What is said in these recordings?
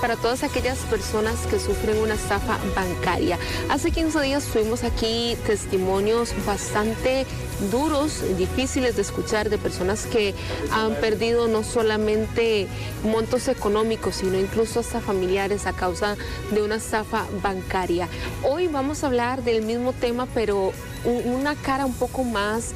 para todas aquellas personas que sufren una estafa bancaria. Hace 15 días tuvimos aquí testimonios bastante duros, difíciles de escuchar, de personas que han perdido no solamente montos económicos, sino incluso hasta familiares a causa de una estafa bancaria. Hoy vamos a hablar del mismo tema, pero una cara un poco más,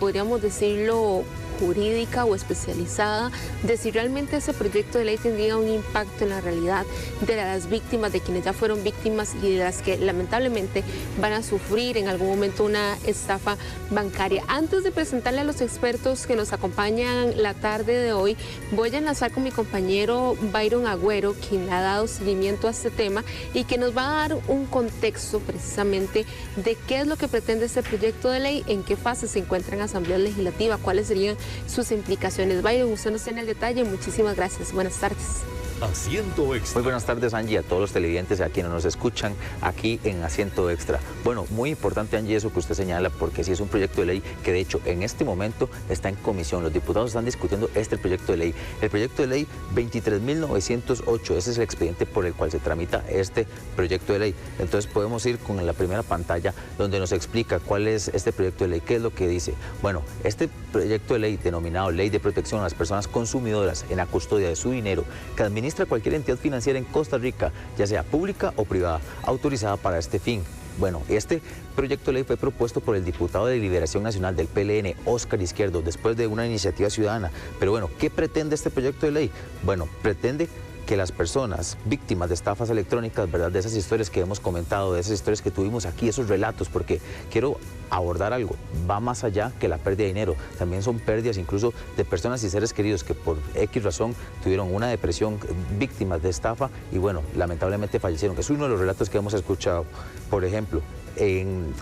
podríamos decirlo, jurídica o especializada, de si realmente ese proyecto de ley tendría un impacto en la realidad de las víctimas, de quienes ya fueron víctimas y de las que lamentablemente van a sufrir en algún momento una estafa bancaria. Antes de presentarle a los expertos que nos acompañan la tarde de hoy, voy a enlazar con mi compañero Byron Agüero, quien le ha dado seguimiento a este tema y que nos va a dar un contexto precisamente de qué es lo que pretende este proyecto de ley, en qué fase se encuentra en Asamblea Legislativa, cuáles serían sus implicaciones. Byron, usted nos tiene el detalle. Muchísimas gracias. Buenas tardes. Asiento Extra. Muy buenas tardes, Angie, a todos los televidentes, a quienes nos escuchan aquí en Asiento Extra. Bueno, muy importante, Angie, eso que usted señala, porque sí es un proyecto de ley que de hecho en este momento está en comisión. Los diputados están discutiendo este proyecto de ley. El proyecto de ley 23.908, ese es el expediente por el cual se tramita este proyecto de ley. Entonces podemos ir con la primera pantalla donde nos explica cuál es este proyecto de ley, qué es lo que dice. Bueno, este proyecto de ley denominado Ley de Protección a las Personas Consumidoras en la Custodia de su Dinero, que administra cualquier entidad financiera en Costa Rica, ya sea pública o privada, autorizada para este fin. Bueno, este proyecto de ley fue propuesto por el diputado de Liberación Nacional del PLN, Óscar Izquierdo, después de una iniciativa ciudadana. Pero bueno, ¿qué pretende este proyecto de ley? Bueno, pretende que las personas víctimas de estafas electrónicas, ¿verdad?, de esas historias que hemos comentado, de esas historias que tuvimos aquí, esos relatos, porque quiero abordar algo, va más allá que la pérdida de dinero, también son pérdidas incluso de personas y seres queridos que por X razón tuvieron una depresión, víctimas de estafa y bueno, lamentablemente fallecieron, que es uno de los relatos que hemos escuchado. Por ejemplo,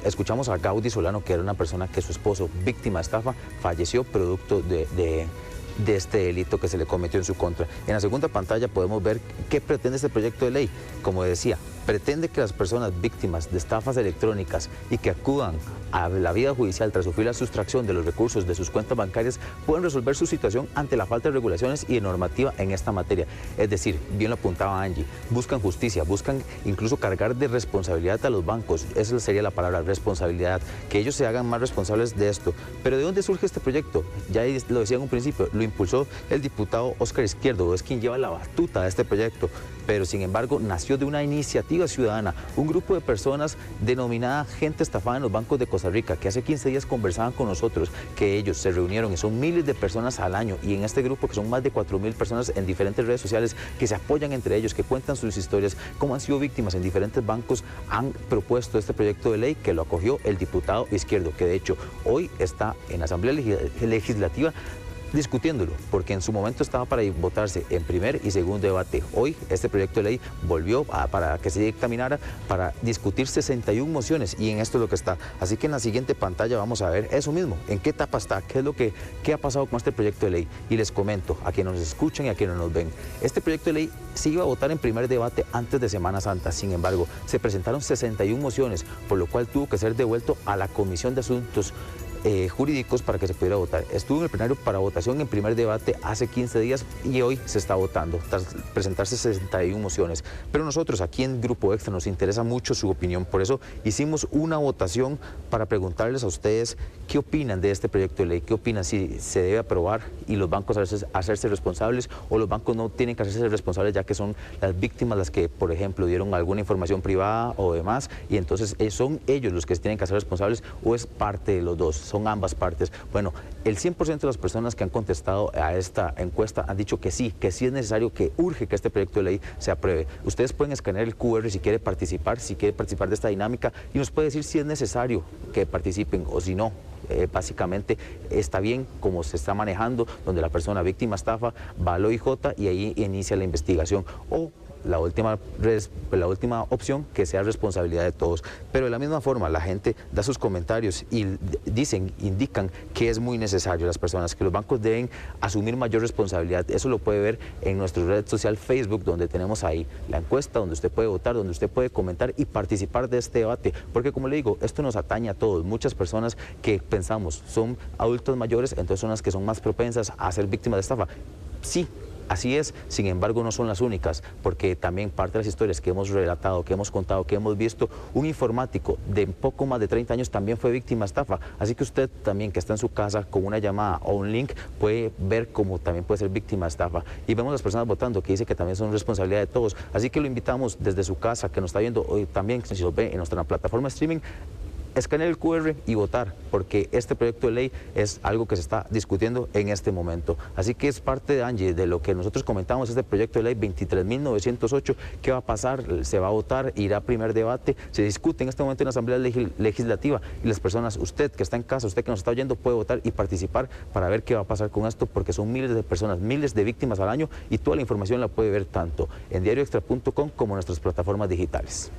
escuchamos a Gaudí Solano, que era una persona que su esposo, víctima de estafa, falleció producto de este delito que se le cometió en su contra. En la segunda pantalla podemos ver qué pretende este proyecto de ley. Como decía, pretende que las personas víctimas de estafas electrónicas y que acudan a la vía judicial tras sufrir la sustracción de los recursos de sus cuentas bancarias puedan resolver su situación ante la falta de regulaciones y de normativa en esta materia. Es decir, bien lo apuntaba Angie, buscan justicia, buscan incluso cargar de responsabilidad a los bancos, esa sería la palabra, responsabilidad, que ellos se hagan más responsables de esto. Pero ¿de dónde surge este proyecto? Ya lo decía en un principio, lo impulsó el diputado Óscar Izquierdo, es quien lleva la batuta de este proyecto, pero sin embargo nació de una iniciativa ciudadana, un grupo de personas denominada Gente Estafada en los Bancos de Costa Rica, que hace 15 días conversaban con nosotros, que ellos se reunieron y son miles de personas al año, y en este grupo que son más de 4.000 personas en diferentes redes sociales que se apoyan entre ellos, que cuentan sus historias, cómo han sido víctimas en diferentes bancos, han propuesto este proyecto de ley que lo acogió el diputado Izquierdo, que de hecho hoy está en la Asamblea Legislativa discutiéndolo, porque en su momento estaba para votarse en primer y segundo debate. Hoy este proyecto de ley volvió para que se dictaminara, para discutir 61 mociones y en esto es lo que está. Así que en la siguiente pantalla vamos a ver eso mismo, en qué etapa está, qué ha pasado con este proyecto de ley. Y les comento a quienes nos escuchan y a quienes nos ven, este proyecto de ley se iba a votar en primer debate antes de Semana Santa, sin embargo se presentaron 61 mociones, por lo cual tuvo que ser devuelto a la Comisión de Asuntos Jurídicos para que se pudiera votar. Estuvo en el plenario para votación en primer debate hace 15 días y hoy se está votando tras presentarse 61 mociones. Pero nosotros aquí en Grupo Extra nos interesa mucho su opinión, por eso hicimos una votación para preguntarles a ustedes qué opinan de este proyecto de ley, qué opinan si se debe aprobar y los bancos hacerse responsables o los bancos no tienen que hacerse responsables ya que son las víctimas las que, por ejemplo, dieron alguna información privada o demás y entonces son ellos los que se tienen que hacer responsables o es parte de los dos. Son ambas partes. Bueno, el 100% de las personas que han contestado a esta encuesta han dicho que sí es necesario, que urge que este proyecto de ley se apruebe. Ustedes pueden escanear el QR si quiere participar de esta dinámica y nos puede decir si es necesario que participen o si no. Básicamente está bien como se está manejando, donde la persona víctima estafa va al OIJ y ahí inicia la investigación o la última opción, que sea responsabilidad de todos. Pero de la misma forma, la gente da sus comentarios y indican que es muy necesario las personas, que los bancos deben asumir mayor responsabilidad. Eso lo puede ver en nuestra red social Facebook, donde tenemos ahí la encuesta, donde usted puede votar, donde usted puede comentar y participar de este debate. Porque como le digo, esto nos atañe a todos. Muchas personas que pensamos son adultos mayores, entonces son las que son más propensas a ser víctimas de estafa. Sí, Así es, sin embargo no son las únicas, porque también parte de las historias que hemos relatado, que hemos contado, que hemos visto, un informático de poco más de 30 años también fue víctima de estafa. Así que usted también que está en su casa con una llamada o un link puede ver cómo también puede ser víctima de estafa. Y vemos las personas votando que dice que también son responsabilidad de todos. Así que lo invitamos desde su casa, que nos está viendo hoy también, si nos ve en nuestra plataforma de streaming, escanear el QR y votar, porque este proyecto de ley es algo que se está discutiendo en este momento. Así que es parte de Angie, de lo que nosotros comentamos, este proyecto de ley 23.908, ¿qué va a pasar? Se va a votar, irá a primer debate, se discute en este momento en la Asamblea Legislativa y las personas, usted que está en casa, usted que nos está oyendo, puede votar y participar para ver qué va a pasar con esto, porque son miles de personas, miles de víctimas al año y toda la información la puede ver tanto en diarioextra.com como en nuestras plataformas digitales.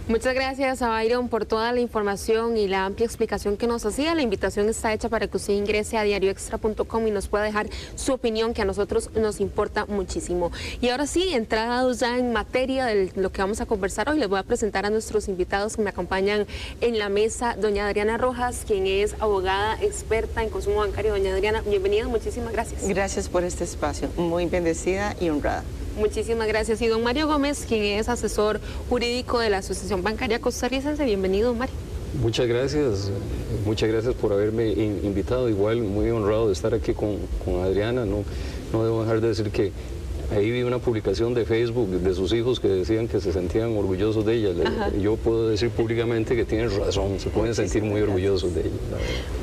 Muchas gracias a Byron por toda la información y la amplia explicación que nos hacía. La invitación está hecha para que usted ingrese a diarioextra.com y nos pueda dejar su opinión, que a nosotros nos importa muchísimo. Y ahora sí, entrados ya en materia de lo que vamos a conversar hoy, les voy a presentar a nuestros invitados que me acompañan en la mesa. Doña Adriana Rojas, quien es abogada experta en consumo bancario. Doña Adriana, bienvenida, muchísimas gracias. Gracias por este espacio, muy bendecida y honrada. Muchísimas gracias. Y don Mario Gómez, quien es asesor jurídico de la Asociación Bancaria Costarricense. Bienvenido, don Mario. Muchas gracias por haberme invitado. Igual muy honrado de estar aquí con Adriana. No debo dejar de decir que ahí vi una publicación de Facebook de sus hijos que decían que se sentían orgullosos de ella. Yo puedo decir públicamente que tienen razón, se pueden sentir muy orgullosos de ella.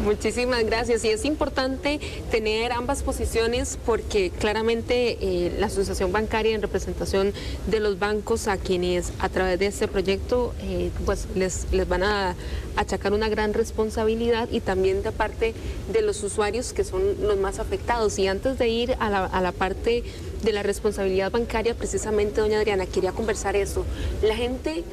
Muchísimas gracias. Y es importante tener ambas posiciones porque claramente la Asociación Bancaria, en representación de los bancos, a quienes a través de este proyecto pues les van a achacar una gran responsabilidad, y también de parte de los usuarios, que son los más afectados. Y antes de ir a la parte de la responsabilidad bancaria, precisamente, doña Adriana, quería conversar eso. La gente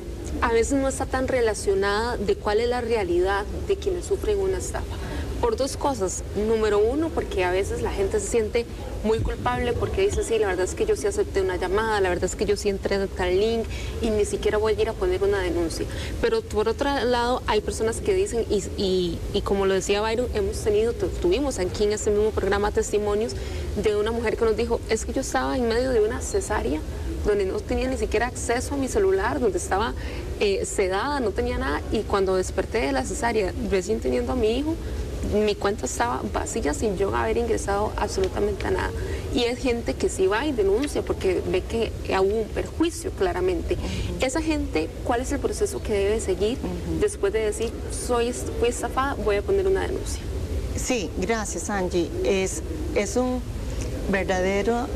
a veces no está tan relacionada de cuál es la realidad de quienes sufren una estafa. Por dos cosas. Número uno, porque a veces la gente se siente muy culpable porque dice, sí, la verdad es que yo sí acepté una llamada, la verdad es que yo sí entré en tal link y ni siquiera voy a ir a poner una denuncia. Pero por otro lado, hay personas que dicen, y como lo decía Byron, tuvimos aquí en este mismo programa testimonios de una mujer que nos dijo, es que yo estaba en medio de una cesárea donde no tenía ni siquiera acceso a mi celular, donde estaba sedada, no tenía nada, y cuando desperté de la cesárea, recién teniendo a mi hijo, mi cuenta estaba vacía sin yo haber ingresado absolutamente a nada. Y es gente que sí va y denuncia porque ve que hubo un perjuicio claramente. Esa gente, ¿cuál es el proceso que debe seguir después de decir, fui estafada, voy a poner una denuncia? Sí, gracias, Angie. Es un verdadero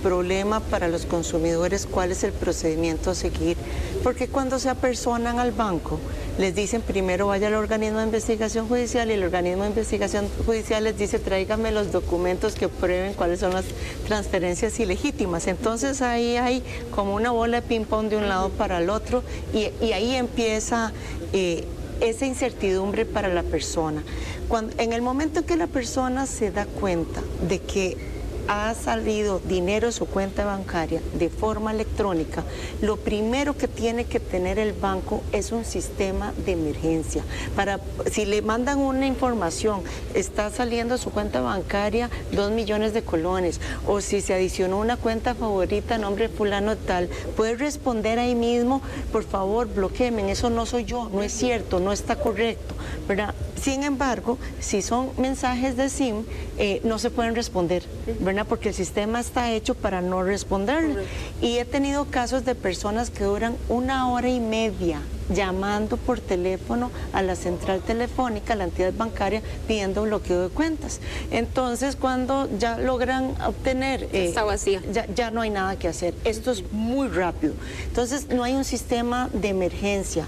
problema para los consumidores cuál es el procedimiento a seguir, porque cuando se apersonan al banco les dicen primero vaya al organismo de investigación judicial, y el organismo de investigación judicial les dice tráigame los documentos que prueben cuáles son las transferencias ilegítimas. Entonces ahí hay como una bola de ping pong de un lado para el otro, y ahí empieza esa incertidumbre para la persona. En el momento en que la persona se da cuenta de que ha salido dinero de su cuenta bancaria de forma electrónica, lo primero que tiene que tener el banco es un sistema de emergencia. Si le mandan una información, está saliendo de su cuenta bancaria 2 millones de colones, o si se adicionó una cuenta favorita a nombre de fulano tal, puede responder ahí mismo, por favor, bloquéenme, eso no soy yo, no es cierto, no está correcto, ¿verdad? Sin embargo, si son mensajes de SIM, no se pueden responder, ¿verdad? Porque el sistema está hecho para no responder. Y he tenido casos de personas que duran 1 hora y media llamando por teléfono a la central telefónica, a la entidad bancaria, pidiendo bloqueo de cuentas. Entonces, cuando ya logran obtener... está vacía. Ya no hay nada que hacer. Esto es muy rápido. Entonces, no hay un sistema de emergencia.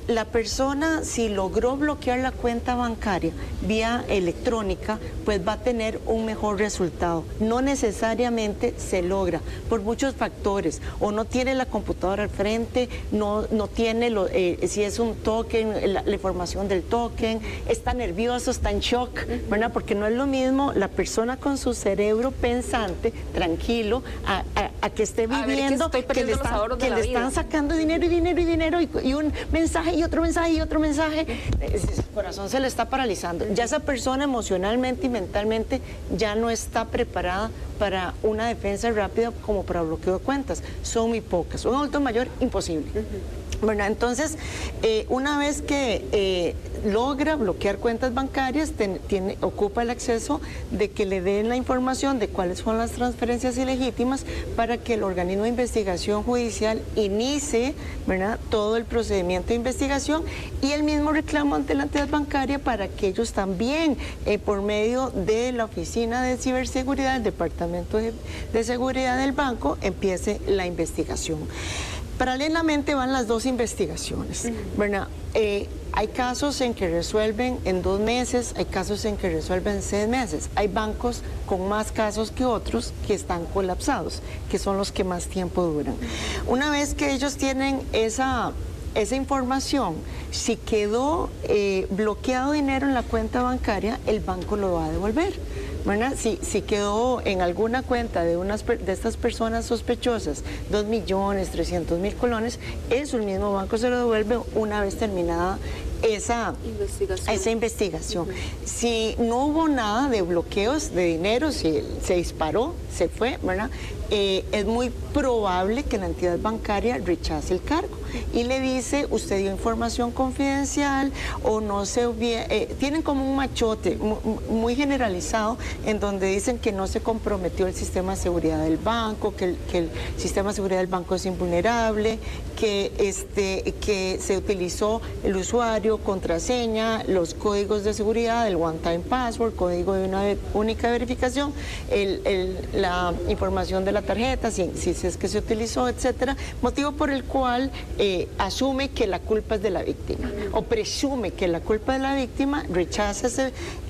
La persona, si logró bloquear la cuenta bancaria vía electrónica, pues va a tener un mejor resultado. No necesariamente se logra por muchos factores. O no tiene la computadora al frente, no tiene tiene, si es un token, la información del token, está nervioso, está en shock, ¿verdad? Porque no es lo mismo la persona con su cerebro pensante, tranquilo, a que esté viviendo que le están sacando dinero y dinero y dinero y un mensaje y otro mensaje y otro mensaje. El corazón se le está paralizando. Ya esa persona emocionalmente y mentalmente ya no está preparada para una defensa rápida como para bloqueo de cuentas. Son muy pocas. Un adulto mayor, imposible. Bueno, entonces, una vez que logra bloquear cuentas bancarias, ocupa el acceso de que le den la información de cuáles son las transferencias ilegítimas para que el organismo de investigación judicial inicie, ¿verdad?, todo el procedimiento de investigación y el mismo reclamo ante la entidad bancaria para que ellos también, por medio de la Oficina de Ciberseguridad, el Departamento de Seguridad del banco, empiece la investigación. Paralelamente van las dos investigaciones, ¿verdad? Hay casos en que resuelven en 2 meses, hay casos en que resuelven en 6 meses. Hay bancos con más casos que otros que están colapsados, que son los que más tiempo duran. Una vez que ellos tienen esa información, si quedó bloqueado dinero en la cuenta bancaria, el banco lo va a devolver. ¿Verdad? Si quedó en alguna cuenta de estas personas sospechosas 2.300.000 colones, eso el mismo banco se lo devuelve una vez terminada esa investigación. Si no hubo nada de bloqueos de dinero, si se disparó, se fue, ¿verdad?, es muy probable que la entidad bancaria rechace el cargo y le dice, usted dio información confidencial o no se tienen como un machote muy generalizado en donde dicen que no se comprometió el sistema de seguridad del banco, que el sistema de seguridad del banco es invulnerable, que se utilizó el usuario, contraseña, los códigos de seguridad, el one time password, código de una única verificación, la información de la tarjeta, si es que se utilizó, etcétera, motivo por el cual asume que la culpa es de la víctima o presume que la culpa es de la víctima, rechaza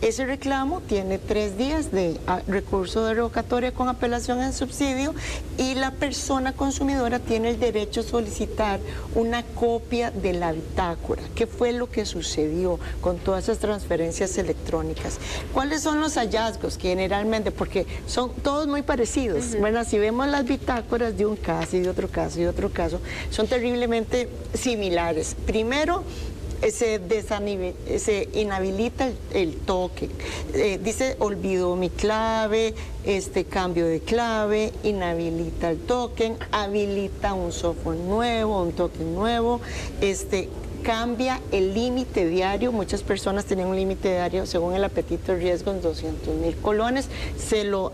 ese reclamo, tiene 3 días de recurso de revocatoria con apelación en subsidio y la persona consumidora tiene el derecho a solicitar una copia de la bitácora. ¿Qué fue lo que sucedió con todas esas transferencias electrónicas? ¿Cuáles son los hallazgos que generalmente, porque son todos muy parecidos, ¿verdad? Si vemos las bitácoras de un caso y de otro caso y de otro caso, son terriblemente similares. Primero, se inhabilita el token, dice olvidó mi clave, cambio de clave, inhabilita el token, habilita un software nuevo, un token nuevo, cambia el límite diario. Muchas personas tenían un límite diario según el apetito de riesgo en 200.000 colones, se lo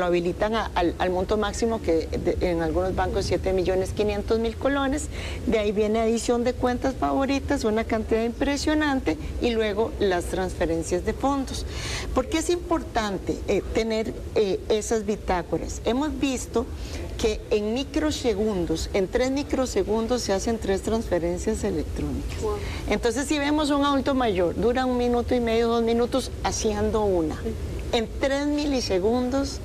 habilitan al monto máximo que en algunos bancos 7.500.000 colones. De ahí viene adición de cuentas favoritas, una cantidad impresionante, y luego las transferencias de fondos. ¿Por qué es importante tener esas bitácoras? Hemos visto que en microsegundos, en 3 microsegundos se hacen 3 transferencias electrónicas. Wow. Entonces, si vemos un adulto mayor, dura 1 minuto y medio, 2 minutos haciendo una. En 3 microsegundos,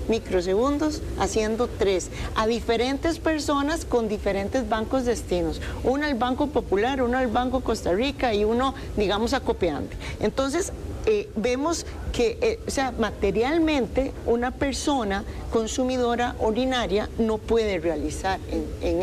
haciendo 3, a diferentes personas con diferentes bancos destinos. Uno al Banco Popular, uno al Banco Costa Rica y uno, digamos, acopiante. Entonces, vemos que, materialmente, una persona consumidora ordinaria no puede realizar en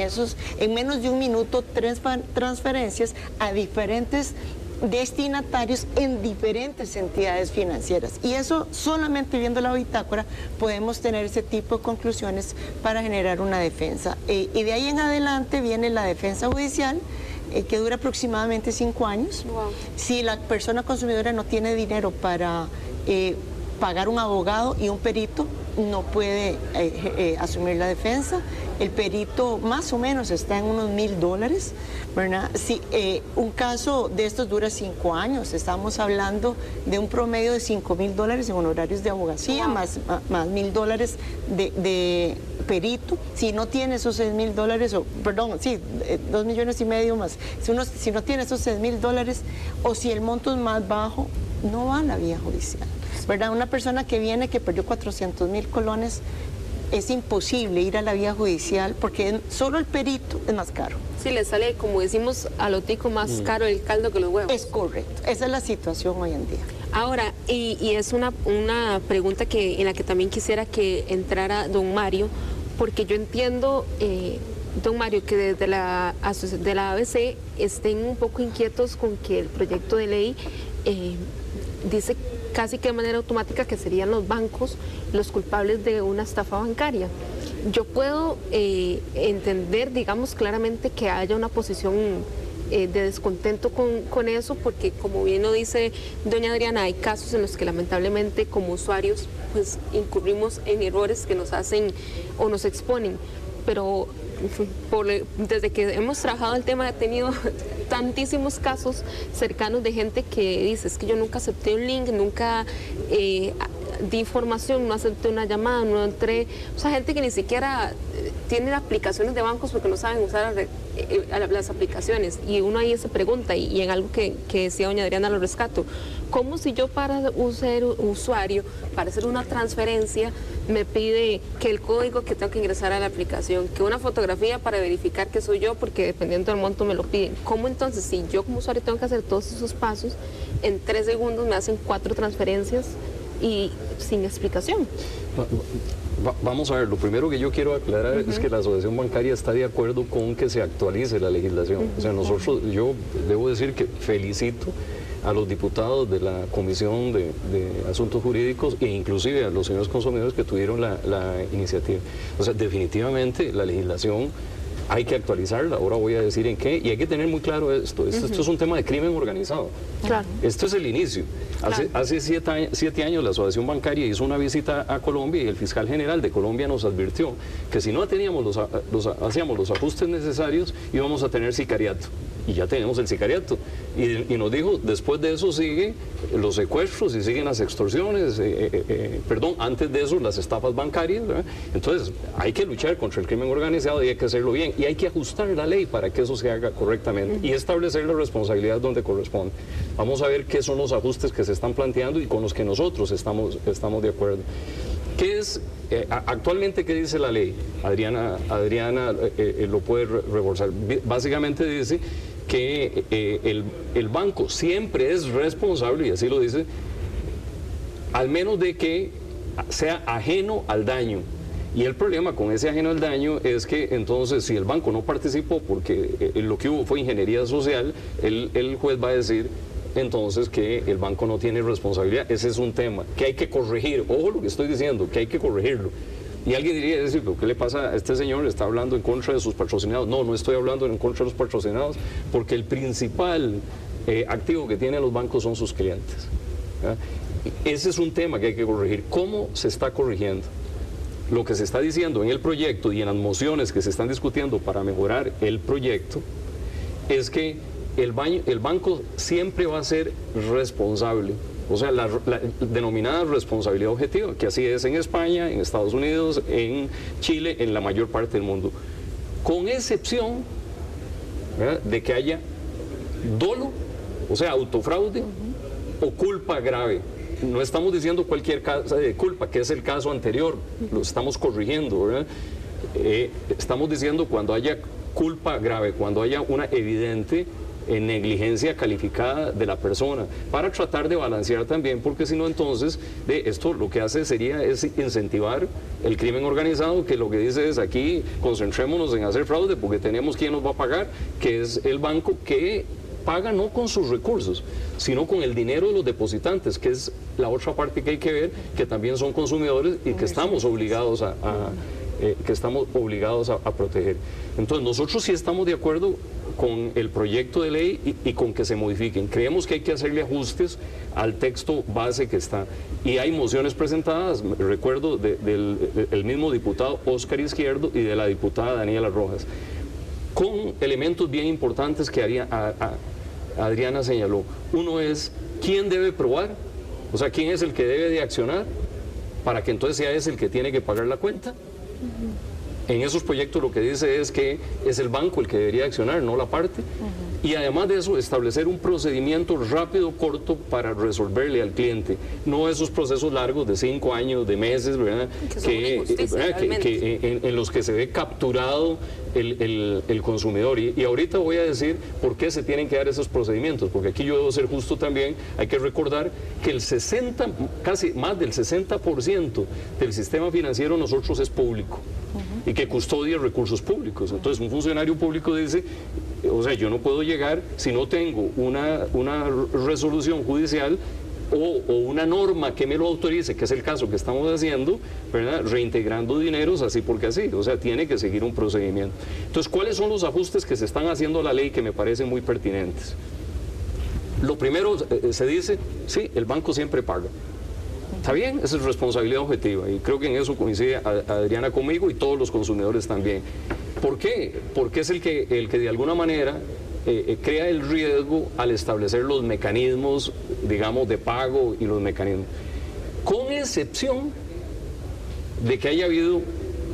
menos de 1 minuto 3 transferencias a diferentes destinatarios en diferentes entidades financieras. Y eso, solamente viendo la bitácora, podemos tener ese tipo de conclusiones para generar una defensa. Y de ahí en adelante viene la defensa judicial, que dura aproximadamente 5 años. Wow. Si la persona consumidora no tiene dinero para pagar un abogado y un perito, no puede asumir la defensa. El perito más o menos está en unos $1.000, ¿verdad? Si un caso de estos dura 5 años, estamos hablando de un promedio de $5.000 en honorarios de abogacía, wow, más $1.000 de perito. Si no tiene esos $6.000, perdón, sí, 2,5 millones más. Si no tiene esos $6.000, o si el monto es más bajo, no va a la vía judicial, ¿verdad? Una persona que viene, que perdió 400,000 colones, es imposible ir a la vía judicial porque solo el perito es más caro. Sí, le sale, como decimos a lo tico, más caro el caldo que los huevos. Es correcto, esa es la situación hoy en día. Ahora, y es una pregunta en la que también quisiera que entrara don Mario, porque yo entiendo, don Mario, que desde la ABC estén un poco inquietos con que el proyecto de ley dice casi que de manera automática que serían los bancos los culpables de una estafa bancaria. Yo puedo entender, digamos, claramente que haya una posición de descontento con eso, porque como bien lo dice doña Adriana, hay casos en los que lamentablemente como usuarios pues incurrimos en errores que nos hacen o nos exponen, pero desde que hemos trabajado el tema he tenido tantísimos casos cercanos de gente que dice, es que yo nunca acepté un link, nunca di información, no acepté una llamada, no entré, o sea, gente que ni siquiera tiene aplicaciones de bancos porque no saben usar las aplicaciones, y uno ahí se pregunta, y en algo que decía doña Adriana lo rescato, ¿cómo si yo para ser usuario, para hacer una transferencia, me pide que el código que tengo que ingresar a la aplicación, que una fotografía para verificar que soy yo, porque dependiendo del monto me lo piden? ¿Cómo entonces, si yo como usuario tengo que hacer todos esos pasos, en 3 segundos me hacen 4 transferencias y sin explicación? Vamos a ver, lo primero que yo quiero aclarar es que la Asociación Bancaria está de acuerdo con que se actualice la legislación. O sea, yo debo decir que felicito a los diputados de la Comisión de Asuntos Jurídicos e inclusive a los señores consumidores que tuvieron la iniciativa. O sea, definitivamente la legislación hay que actualizarla, ahora voy a decir en qué, y hay que tener muy claro esto es un tema de crimen organizado. Claro. Esto es el inicio. Hace 7 años la Asociación Bancaria hizo una visita a Colombia y el fiscal general de Colombia nos advirtió que si no hacíamos los ajustes necesarios íbamos a tener sicariato. Y ya tenemos el sicariato. Y nos dijo, después de eso siguen los secuestros y siguen las extorsiones, antes de eso las estafas bancarias, ¿verdad? Entonces hay que luchar contra el crimen organizado y hay que hacerlo bien. Y hay que ajustar la ley para que eso se haga correctamente y establecer la responsabilidad donde corresponde. Vamos a ver qué son los ajustes que se están planteando y con los que nosotros estamos de acuerdo. ¿Qué es actualmente qué dice la ley? Adriana lo puede reforzar. Básicamente dice que el banco siempre es responsable, y así lo dice, al menos de que sea ajeno al daño. Y el problema con ese ajeno al daño es que entonces si el banco no participó porque lo que hubo fue ingeniería social, el juez va a decir entonces que el banco no tiene responsabilidad. Ese es un tema que hay que corregir. Ojo lo que estoy diciendo, que hay que corregirlo. Y alguien diría, ¿qué le pasa a este señor? ¿Está hablando en contra de sus patrocinados? No, no estoy hablando en contra de los patrocinados, porque el principal activo que tienen los bancos son sus clientes. ¿Verdad? Ese es un tema que hay que corregir. ¿Cómo se está corrigiendo? Lo que se está diciendo en el proyecto y en las mociones que se están discutiendo para mejorar el proyecto es que el banco siempre va a ser responsable. O sea, la denominada responsabilidad objetiva, que así es en España, en Estados Unidos, en Chile, en la mayor parte del mundo. Con excepción, ¿verdad?, de que haya dolo, o sea, autofraude o culpa grave. No estamos diciendo cualquier caso de culpa, que es el caso anterior, lo estamos corrigiendo, ¿verdad? Estamos diciendo cuando haya culpa grave, cuando haya una evidente negligencia calificada de la persona, para tratar de balancear también, porque si no entonces esto lo que hace es incentivar el crimen organizado, que lo que dice es aquí concentrémonos en hacer fraude porque tenemos quien nos va a pagar, que es el banco, que paga no con sus recursos, sino con el dinero de los depositantes, que es la otra parte que hay que ver, que también son consumidores y que estamos obligados a proteger. Entonces nosotros sí estamos de acuerdo con el proyecto de ley y con que se modifiquen. Creemos que hay que hacerle ajustes al texto base que está. Y hay mociones presentadas, recuerdo, del mismo diputado Óscar Izquierdo y de la diputada Daniela Rojas, con elementos bien importantes que Adriana señaló. Uno es, ¿quién debe probar? O sea, ¿quién es el que debe de accionar para que entonces sea ese el que tiene que pagar la cuenta? En esos proyectos lo que dice es que es el banco el que debería accionar, no la parte. Y además de eso, establecer un procedimiento rápido, corto, para resolverle al cliente. No esos procesos largos de 5 años, de meses, ¿verdad? En los que se ve capturado el consumidor. Y ahorita voy a decir por qué se tienen que dar esos procedimientos, porque aquí yo debo ser justo también. Hay que recordar que casi más del 60% del sistema financiero nosotros es público y que custodia recursos públicos. Entonces un funcionario público dice, o sea, yo no puedo llegar si no tengo una resolución judicial o una norma que me lo autorice, que es el caso que estamos haciendo, ¿verdad? Reintegrando dineros así porque así, o sea, tiene que seguir un procedimiento. Entonces, ¿cuáles son los ajustes que se están haciendo a la ley que me parecen muy pertinentes? Lo primero, se dice, sí, el banco siempre paga. Está bien, esa es responsabilidad objetiva y creo que en eso coincide Adriana conmigo y todos los consumidores también. ¿Por qué? Porque es el que de alguna manera crea el riesgo al establecer los mecanismos, digamos, de pago y los mecanismos. Con excepción de que haya habido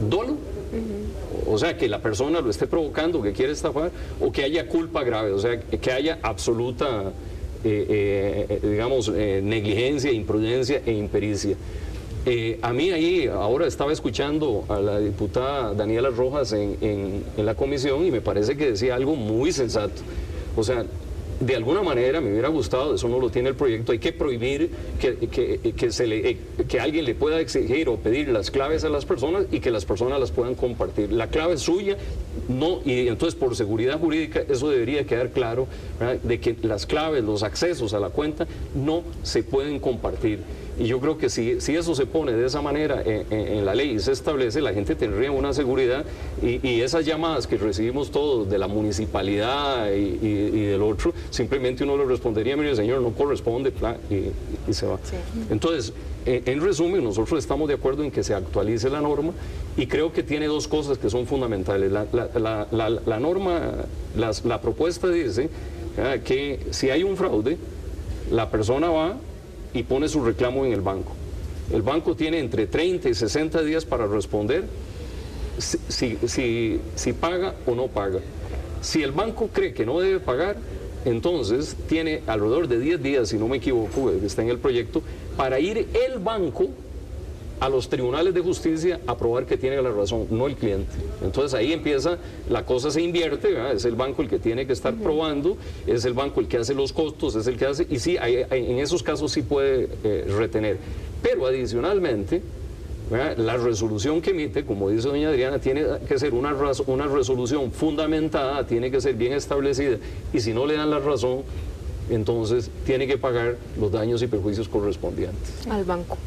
dolo, o sea, que la persona lo esté provocando, que quiere estafar, o que haya culpa grave, o sea, que haya absoluta, digamos, negligencia, imprudencia e impericia. A mí ahí, ahora estaba escuchando a la diputada Daniela Rojas en la comisión y me parece que decía algo muy sensato. O sea, de alguna manera me hubiera gustado, eso no lo tiene el proyecto, hay que prohibir que alguien le pueda exigir o pedir las claves a las personas y que las personas las puedan compartir. La clave es suya, no, y entonces por seguridad jurídica eso debería quedar claro, ¿verdad? De que las claves, los accesos a la cuenta no se pueden compartir. Y yo creo que si eso se pone de esa manera en la ley y se establece, la gente tendría una seguridad y esas llamadas que recibimos todos de la municipalidad y del otro, simplemente uno le respondería, mire señor, no corresponde, y se va. Sí. Entonces, en resumen, nosotros estamos de acuerdo en que se actualice la norma y creo que tiene dos cosas que son fundamentales. La norma, la propuesta dice que si hay un fraude, la persona va y pone su reclamo en el banco. El banco tiene entre 30 y 60 días para responder si paga o no paga. Si el banco cree que no debe pagar, entonces tiene alrededor de 10 días, si no me equivoco, que está en el proyecto, para ir el banco a los tribunales de justicia a probar que tiene la razón, no el cliente. Entonces ahí empieza, la cosa se invierte, ¿verdad? Es el banco el que tiene que estar probando, es el banco el que hace los costos, es el que hace, y sí, en esos casos sí puede retener. Pero adicionalmente, ¿verdad? La resolución que emite, como dice doña Adriana, tiene que ser una resolución fundamentada, tiene que ser bien establecida, y si no le dan la razón, entonces tiene que pagar los daños y perjuicios correspondientes. Al banco.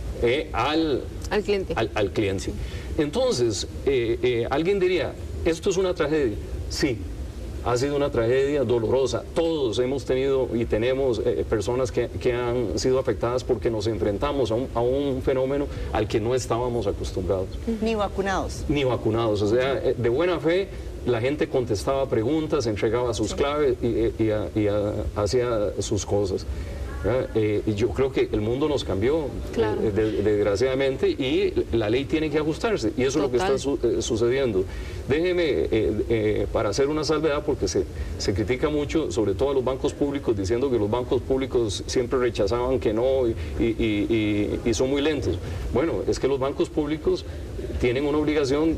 Al cliente. Al cliente. Sí. Entonces, alguien diría, ¿esto es una tragedia? Sí, ha sido una tragedia dolorosa. Todos hemos tenido y tenemos personas que han sido afectadas porque nos enfrentamos a un fenómeno al que no estábamos acostumbrados. Ni vacunados. Ni vacunados. O sea, de buena fe, la gente contestaba preguntas, entregaba sus claves y hacía sus cosas. Y yo creo que el mundo nos cambió, claro, desgraciadamente, y la ley tiene que ajustarse, y eso Total. Es lo que está sucediendo. Déjeme, para hacer una salvedad, porque se critica mucho, sobre todo a los bancos públicos, diciendo que los bancos públicos siempre rechazaban que no y son muy lentos. Bueno, es que los bancos públicos tienen una obligación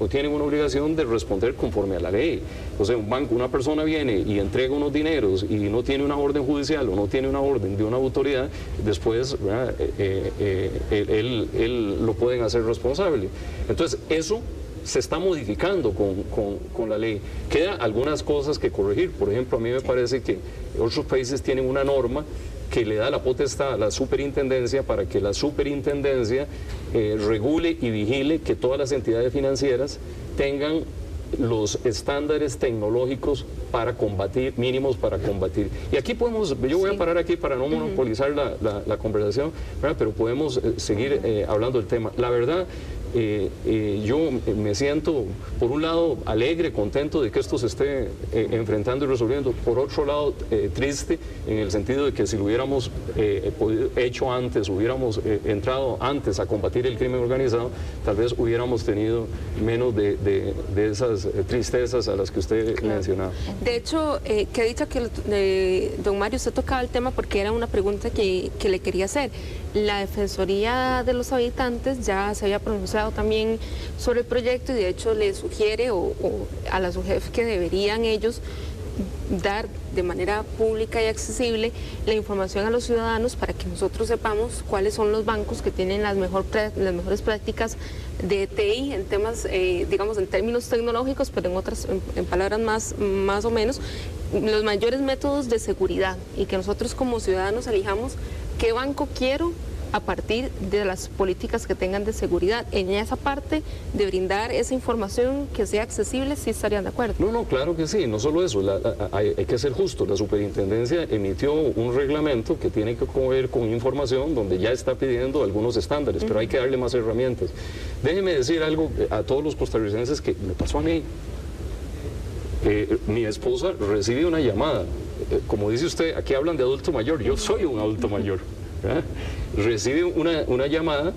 tienen una obligación de responder conforme a la ley. O sea, una persona viene y entrega unos dineros y no tiene una orden judicial o no tiene una orden de una autoridad, después él lo pueden hacer responsable. Entonces, eso se está modificando con la ley. Quedan algunas cosas que corregir. Por ejemplo, a mí me parece que otros países tienen una norma que le da la potestad a la superintendencia para que la superintendencia regule y vigile que todas las entidades financieras tengan los estándares tecnológicos para combatir, mínimos para combatir. Y aquí podemos, yo voy a parar aquí para no monopolizar la conversación, ¿verdad? Pero podemos seguir hablando del tema. La verdad, yo me siento, por un lado, alegre, contento de que esto se esté enfrentando y resolviendo. Por otro lado, triste en el sentido de que si lo hubiéramos hecho antes, hubiéramos entrado antes a combatir el crimen organizado, tal vez hubiéramos tenido menos de esas tristezas a las que usted mencionaba. De hecho, que dicho que don Mario, usted tocaba el tema porque era una pregunta que le quería hacer. La Defensoría de los Habitantes ya se había pronunciado también sobre el proyecto y de hecho le sugiere a la SUGEF que deberían ellos dar de manera pública y accesible la información a los ciudadanos para que nosotros sepamos cuáles son los bancos que tienen las mejores prácticas de TI en temas, digamos, en términos tecnológicos, pero en palabras más o menos, los mayores métodos de seguridad y que nosotros como ciudadanos elijamos qué banco quiero a partir de las políticas que tengan de seguridad. En esa parte de brindar esa información que sea accesible, ¿sí estarían de acuerdo? No, claro que sí, no solo eso, hay que ser justo. La superintendencia emitió un reglamento que tiene que ver con información donde ya está pidiendo algunos estándares, pero hay que darle más herramientas. Déjeme decir algo a todos los costarricenses que me pasó a mí. Mi esposa recibe una llamada, como dice usted, aquí hablan de adulto mayor, yo soy un adulto mayor, ¿verdad? Recibe una llamada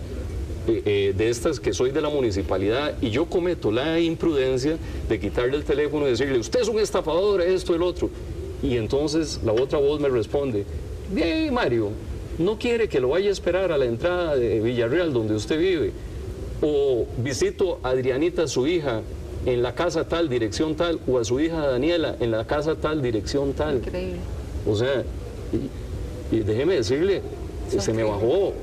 de estas que soy de la municipalidad y yo cometo la imprudencia de quitarle el teléfono y decirle, usted es un estafador, esto, el otro. Y entonces la otra voz me responde, bien, Mario, ¿no quiere que lo vaya a esperar a la entrada de Villarreal donde usted vive? O visito a Adrianita, su hija, en la casa tal, dirección tal, o a su hija Daniela en la casa tal, dirección tal. Increíble. O sea, y déjeme decirle, se me bajó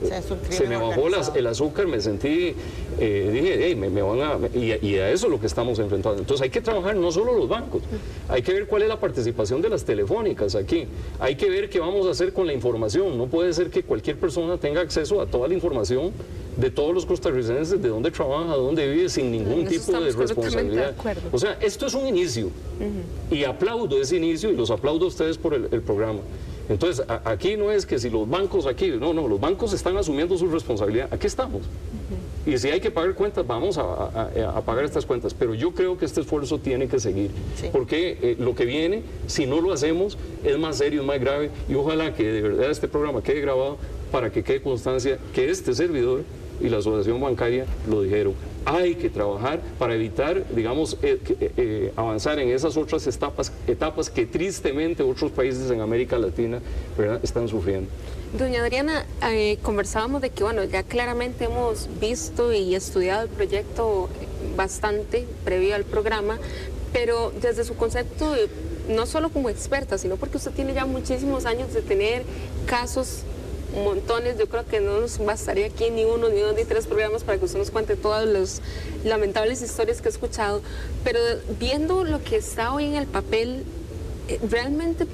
el azúcar, me sentí, dije, hey, me van a... Y a eso es lo que estamos enfrentando. Entonces hay que trabajar no solo los bancos, hay que ver cuál es la participación de las telefónicas aquí, hay que ver qué vamos a hacer con la información. No puede ser que cualquier persona tenga acceso a toda la información de todos los costarricenses, de dónde trabaja, dónde vive, sin ningún tipo de responsabilidad. O sea, esto es un inicio, y aplaudo ese inicio, y los aplaudo a ustedes por el programa. Entonces, aquí no es que si los bancos aquí, no, los bancos están asumiendo su responsabilidad, aquí estamos. Y si hay que pagar cuentas, vamos a pagar estas cuentas. Pero yo creo que este esfuerzo tiene que seguir, porque lo que viene, si no lo hacemos, es más serio, es más grave, y ojalá que de verdad este programa quede grabado para que quede constancia que este servidor y la asociación bancaria lo dijeron. Hay que trabajar para evitar, digamos, avanzar en esas otras etapas que tristemente otros países en América Latina, ¿verdad?, están sufriendo. Doña Adriana, conversábamos de que, bueno, ya claramente hemos visto y estudiado el proyecto bastante previo al programa, pero desde su concepto, no solo como experta, sino porque usted tiene ya muchísimos años de tener casos, montones, yo creo que no nos bastaría aquí ni uno, ni dos, ni tres programas para que usted nos cuente todas las lamentables historias que he escuchado, pero viendo lo que está hoy en el papel, realmente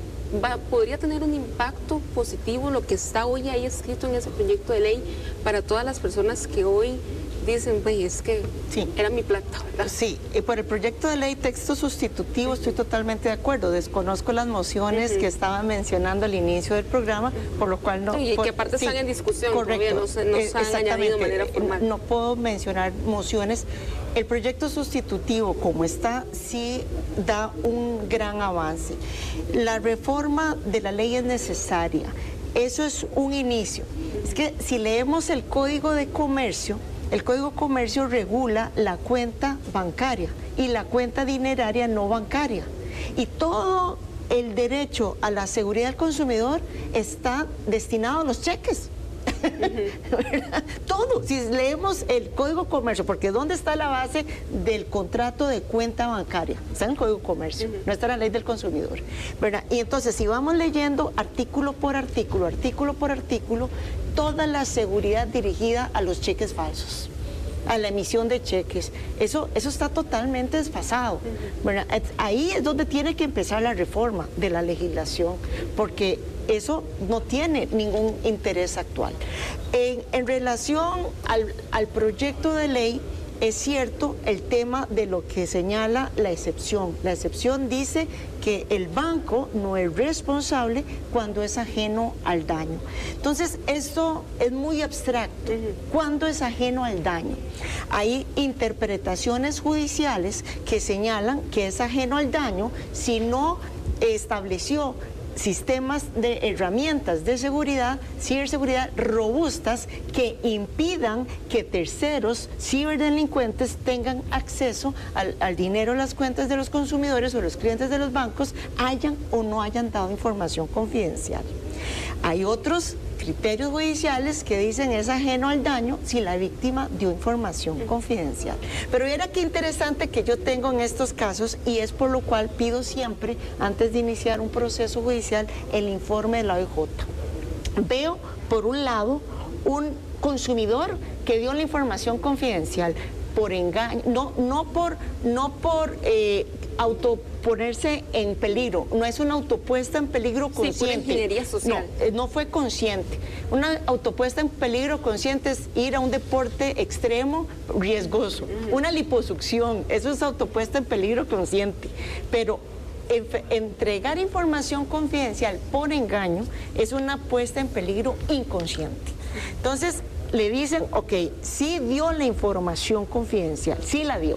podría tener un impacto positivo lo que está hoy ahí escrito en ese proyecto de ley para todas las personas que hoy dicen, pues es que era mi plata, ¿verdad? Sí, y por el proyecto de ley texto sustitutivo estoy totalmente de acuerdo. Desconozco las mociones que estaban mencionando al inicio del programa, por lo cual no... Y que aparte están en discusión, correcto, no se han añadido de manera formal. No puedo mencionar mociones. El proyecto sustitutivo, como está, sí da un gran avance. La reforma de la ley es necesaria. Eso es un inicio. Es que si leemos el Código de Comercio, el Código de Comercio regula la cuenta bancaria y la cuenta dineraria no bancaria. Y todo el derecho a la seguridad del consumidor está destinado a los cheques. Todo, si leemos el Código de Comercio, porque ¿dónde está la base del contrato de cuenta bancaria? Está en el Código de Comercio, no está en la ley del consumidor, ¿verdad? Y entonces si vamos leyendo artículo por artículo, toda la seguridad dirigida a los cheques falsos, a la emisión de cheques, eso está totalmente desfasado. Bueno, ahí es donde tiene que empezar la reforma de la legislación, porque eso no tiene ningún interés actual. En relación al proyecto de ley, es cierto el tema de lo que señala la excepción. La excepción dice que el banco no es responsable cuando es ajeno al daño. Entonces, esto es muy abstracto. ¿Cuándo es ajeno al daño? Hay interpretaciones judiciales que señalan que es ajeno al daño si no estableció sistemas de herramientas de seguridad, ciberseguridad robustas que impidan que terceros ciberdelincuentes tengan acceso al dinero, las cuentas de los consumidores o los clientes de los bancos, hayan o no hayan dado información confidencial. Hay otros criterios judiciales que dicen es ajeno al daño si la víctima dio información confidencial. Pero mira qué interesante que yo tengo en estos casos, y es por lo cual pido siempre, antes de iniciar un proceso judicial, el informe de la OIJ. Veo, por un lado, un consumidor que dio la información confidencial por engaño, no por autoponerse en peligro, no es una autopuesta en peligro consciente. Sí, por ingeniería social. No fue consciente. Una autopuesta en peligro consciente es ir a un deporte extremo riesgoso. Una liposucción, eso es autopuesta en peligro consciente. Pero entregar información confidencial por engaño es una puesta en peligro inconsciente. Entonces, le dicen, ok, sí dio la información confidencial, sí la dio.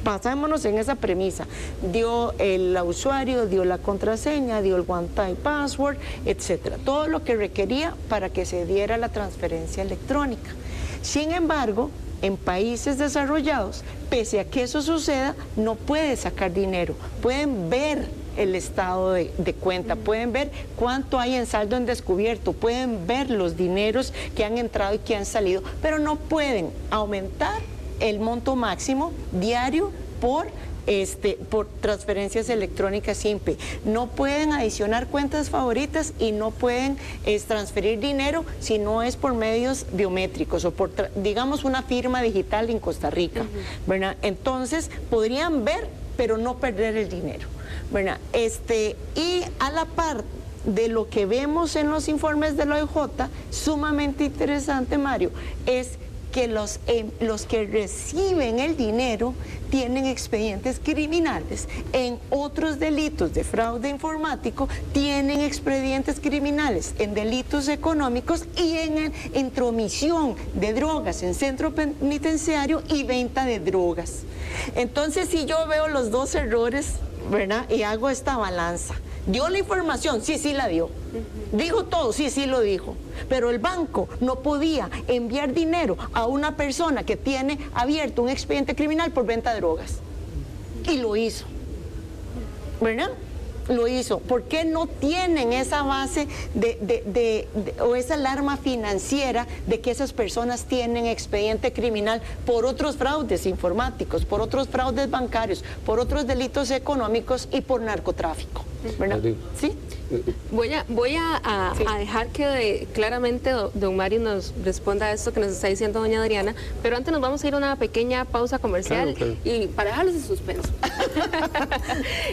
Pasámonos en esa premisa. Dio el usuario, dio la contraseña, dio el one-time password, etcétera. Todo lo que requería para que se diera la transferencia electrónica. Sin embargo, en países desarrollados, pese a que eso suceda, no puede sacar dinero. Pueden ver el estado de cuenta, pueden ver cuánto hay en saldo en descubierto, pueden ver los dineros que han entrado y que han salido, pero no pueden aumentar el monto máximo diario por transferencias electrónicas simple. No pueden adicionar cuentas favoritas y no pueden transferir dinero si no es por medios biométricos o por, digamos, una firma digital en Costa Rica, ¿verdad? Entonces, podrían ver, pero no perder el dinero, ¿verdad? Y a la par de lo que vemos en los informes de la OIJ, sumamente interesante, Mario, es que los que reciben el dinero tienen expedientes criminales. En otros delitos de fraude informático tienen expedientes criminales en delitos económicos y en intromisión de drogas en centro penitenciario y venta de drogas. Entonces, si yo veo los dos errores, ¿verdad? Y hago esta balanza. ¿Dio la información? Sí, sí la dio. ¿Dijo todo? Sí, sí lo dijo. Pero el banco no podía enviar dinero a una persona que tiene abierto un expediente criminal por venta de drogas. Y lo hizo. ¿Verdad? Lo hizo. ¿Por qué no tienen esa base o esa alarma financiera de que esas personas tienen expediente criminal por otros fraudes informáticos, por otros fraudes bancarios, por otros delitos económicos y por narcotráfico? ¿Verdad? ¿Sí? Voy a dejar que claramente don Mario nos responda a esto que nos está diciendo doña Adriana, pero antes nos vamos a ir a una pequeña pausa comercial, claro. Y para dejarlos en suspenso.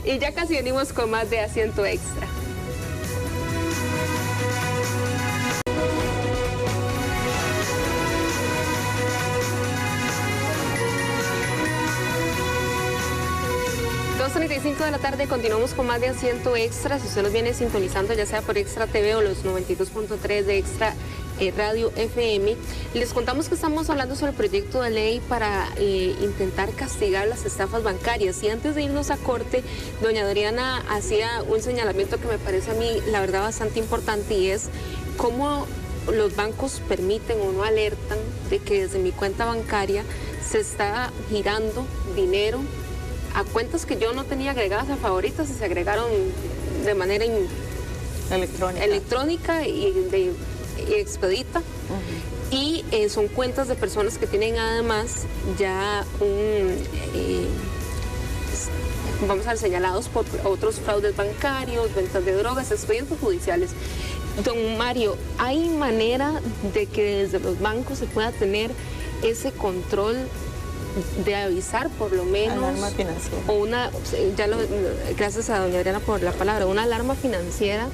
Y ya casi venimos con más de Asiento Extra. De la tarde, continuamos con más de Asiento Extra. Si usted nos viene sintonizando, ya sea por Extra TV o los 92.3 de Extra Radio FM, les contamos que estamos hablando sobre el proyecto de ley para intentar castigar las estafas bancarias. Y antes de irnos a corte, doña Adriana hacía un señalamiento que me parece a mí, la verdad, bastante importante, y es cómo los bancos permiten o no alertan de que desde mi cuenta bancaria se está girando dinero a cuentas que yo no tenía agregadas a favoritas y se agregaron de manera electrónica y expedita. Y son cuentas de personas que tienen además ya vamos a ver, señalados por otros fraudes bancarios, ventas de drogas, expedientes judiciales. Don Mario, ¿hay manera de que desde los bancos se pueda tener ese control de avisar por lo menos alarma financiera, o gracias a doña Adriana por la palabra, una alarma financiera